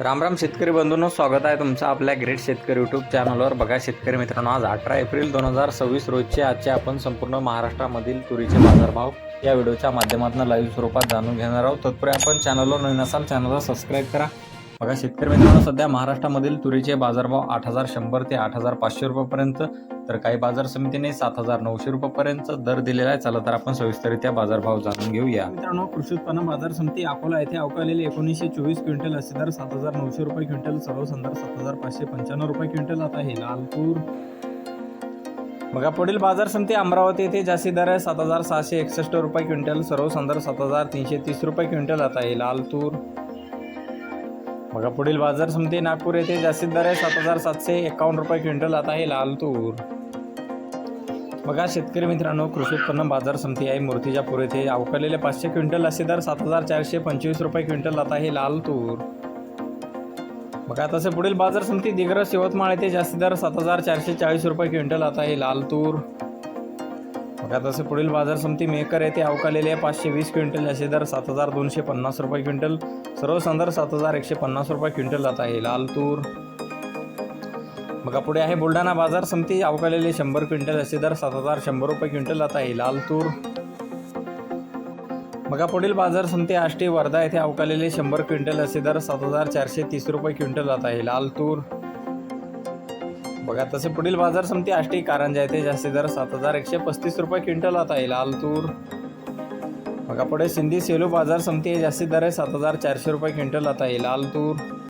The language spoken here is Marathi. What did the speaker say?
राम राम शेतकरी बंधूंनो, स्वागत आहे तुमचं आपल्या ग्रेट शेतकरी यूट्यूब चॅनलवर। बघा शेतकरी मित्रांनो, आज 18 एप्रिल 2026 रोजचे आजचे आपण संपूर्ण महाराष्ट्रामधील तुरीचे बाजारभाव या व्हिडिओच्या माध्यमातून लाईव्ह स्वरूपात जाणून घेणार आहोत। तत्पूर्वी आपण चॅनलवर नवीन असाल चॅनलला सबस्क्राईब करा। बघा शेतकरी मित्रांनो, सध्या महाराष्ट्रामधील तुरीचे बाजारभाव 8100 ते 8500 रुपयांपर्यंत, तर काही बाजार समितीने 7900 रुपयांपर्यंत दर दिलेला आहे। चला तर आपण सविस्तररित्या बाजारभाव जाणून घेऊया। मित्रांनो, कृषी उत्पन्न बाजार समिती अकोला येथे अवकालेले 1924 क्विंटल असे दर 7900 रुपये क्विंटल, सर्वसाधारण दर 7595 रुपये क्विंटल आता आहे लाल तूर। बघा पुढील बाजार समिती अमरावती येथे जास्तीत दर आहे 7661 रुपये क्विंटल, सर्वसाधारण दर 7330 रुपये क्विंटल आता आहे लाल तूर। बघा पुढील बाजार समिती नागपूर येथे जास्तीत दर आहे 7751 रुपये क्विंटल आता आहे लाल तूर। बघा शेतकरी मित्रांनो, कृषी उत्पन्न बाजार समिती आहे मूर्तिजापूर येथे अवकालेले 500 क्विंटल असे दर 7425 रुपये क्विंटल आता आहे लाल तूर। बघा तसे पुढील बाजार समिती दिग्रस यवतमाळ येथे जास्तीत दर 7440 रुपये क्विंटल आता आहे लाल तूर। बघा तसे पुढील बाजार समिती मेकर येथे अवकालेले 520 क्विंटल असे दर 7250 रुपये क्विंटल, सर्वसाधारण दर 7150 रुपये क्विंटल आता आहे लाल तूर। बघा पुढे आहे बुलढाणा बाजार समिती अवकालेले 100 क्विंटल असे दर 7100 रुपये क्विंटल आता आहे लाल तूर। बघा पुढील बाजार समिती आष्टी वर्धा येथे अवकालेले 100 क्विंटल असे दर 7430 रुपये क्विंटल आता आहे लाल तूर। बघा तसे पुढील बाजार समिती आष्टी कारंजा येथे जास्तीत दर 7135 रुपये क्विंटल आता आहे लाल तूर। बघा पुढे सिंधी सेलू बाजार समिती जास्तीत दर आहे 7400 रुपये क्विंटल आता आहे लाल तूर।